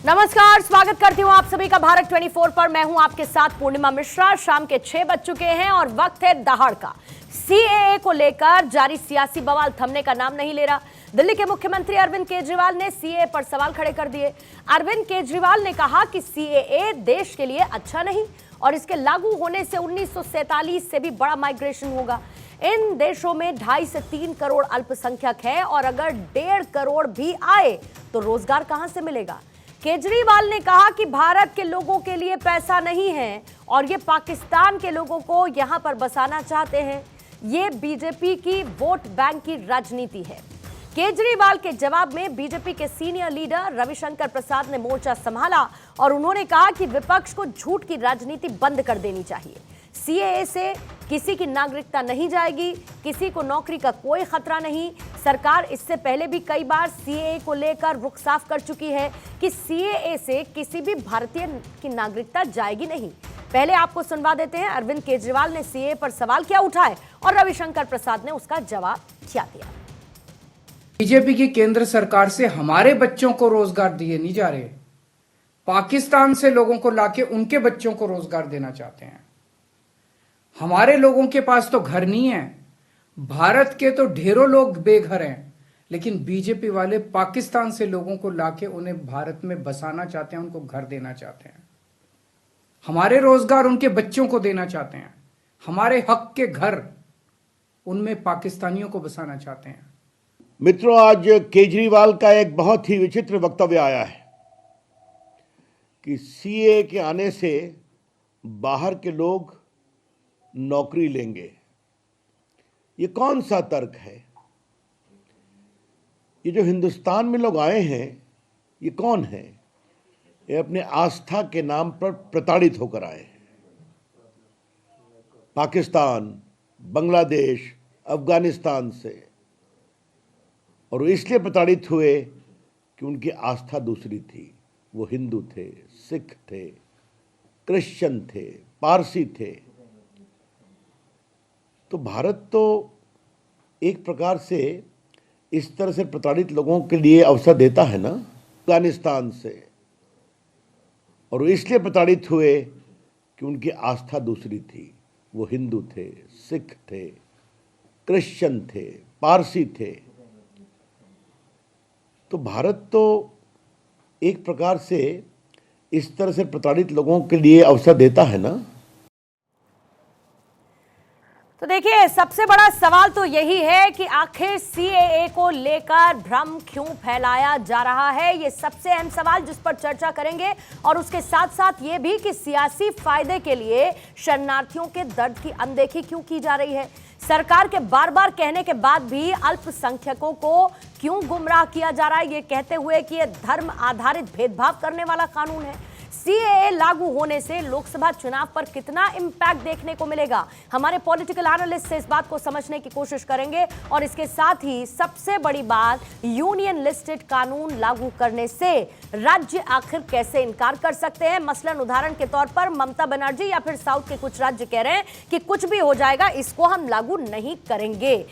नमस्कार, स्वागत करती हूँ आप सभी का भारत 24 पर। मैं हूँ आपके साथ पूर्णिमा मिश्रा। शाम के 6 बज चुके हैं और वक्त है दहाड़ का। सीएए को लेकर जारी सियासी बवाल थमने का नाम नहीं ले रहा। दिल्ली के मुख्यमंत्री अरविंद केजरीवाल ने सीएए पर सवाल खड़े कर दिए। अरविंद केजरीवाल ने कहा कि सीएए देश के लिए अच्छा नहीं और इसके लागू होने से 1947 से भी बड़ा माइग्रेशन होगा। इन देशों में 2.5 से 3 करोड़ अल्पसंख्यक है और अगर 1.5 करोड़ भी आए तो रोजगार कहां से मिलेगा। केजरीवाल ने कहा कि भारत के लोगों के लिए पैसा नहीं है और ये पाकिस्तान के लोगों को यहां पर बसाना चाहते हैं। ये बीजेपी की वोट बैंक की राजनीति है। केजरीवाल के जवाब में बीजेपी के सीनियर लीडर रविशंकर प्रसाद ने मोर्चा संभाला और उन्होंने कहा कि विपक्ष को झूठ की राजनीति बंद कर देनी चाहिए। सीएए से किसी की नागरिकता नहीं जाएगी, किसी को नौकरी का कोई खतरा नहीं। सरकार इससे पहले भी कई बार सीएए को लेकर रुख साफ कर चुकी है कि सीएए से किसी भी भारतीय की नागरिकता जाएगी नहीं। पहले आपको सुनवा देते हैं अरविंद केजरीवाल ने सीएए पर सवाल क्या उठाए और रविशंकर प्रसाद ने उसका जवाब क्या दिया। बीजेपी की केंद्र सरकार से हमारे बच्चों को रोजगार दिए नहीं जा रहे, पाकिस्तान से लोगों को लाके उनके बच्चों को रोजगार देना चाहते हैं। हमारे लोगों के पास तो घर नहीं है, भारत के तो ढेरों लोग बेघर हैं, लेकिन बीजेपी वाले पाकिस्तान से लोगों को लाके उन्हें भारत में बसाना चाहते हैं, उनको घर देना चाहते हैं। हमारे रोजगार उनके बच्चों को देना चाहते हैं, हमारे हक के घर उनमें पाकिस्तानियों को बसाना चाहते हैं। मित्रों, आज केजरीवाल का एक बहुत ही विचित्र वक्तव्य आया है कि सीए के आने से बाहर के लोग नौकरी लेंगे। ये कौन सा तर्क है? ये जो हिंदुस्तान में लोग आए हैं, ये कौन है? ये अपने आस्था के नाम पर प्रताड़ित होकर आए हैं। पाकिस्तान, बांग्लादेश, अफगानिस्तान से, और इसलिए प्रताड़ित हुए कि उनकी आस्था दूसरी थी। वो हिंदू थे, सिख थे, क्रिश्चियन थे, पारसी थे। तो भारत तो एक प्रकार से इस तरह से प्रताड़ित लोगों के लिए अवसर देता है ना, अफगानिस्तान से, और इसलिए प्रताड़ित हुए कि उनकी आस्था दूसरी थी। वो हिंदू थे, सिख थे, क्रिश्चियन थे, पारसी थे। तो भारत तो एक प्रकार से इस तरह से प्रताड़ित लोगों के लिए अवसर देता है ना। तो देखिए, सबसे बड़ा सवाल तो यही है कि आखिर सीएए को लेकर भ्रम क्यों फैलाया जा रहा है। ये सबसे अहम सवाल जिस पर चर्चा करेंगे, और उसके साथ साथ ये भी कि सियासी फायदे के लिए शरणार्थियों के दर्द की अनदेखी क्यों की जा रही है। सरकार के बार बार कहने के बाद भी अल्पसंख्यकों को क्यों गुमराह किया जा रहा है, ये कहते हुए कि यह धर्म आधारित भेदभाव करने वाला कानून है। सीएए लागू होने से लोकसभा चुनाव पर कितना इंपैक्ट देखने को मिलेगा, हमारे पॉलिटिकल एनालिस्ट से इस बात को समझने की कोशिश करेंगे। और इसके साथ ही सबसे बड़ी बात, यूनियन लिस्टेड कानून लागू करने से राज्य आखिर कैसे इनकार कर सकते हैं। मसलन उदाहरण के तौर पर ममता बनर्जी या फिर साउथ के कुछ राज्य कह रहे हैं कि कुछ भी हो जाएगा, इसको हम लागू नहीं करेंगे।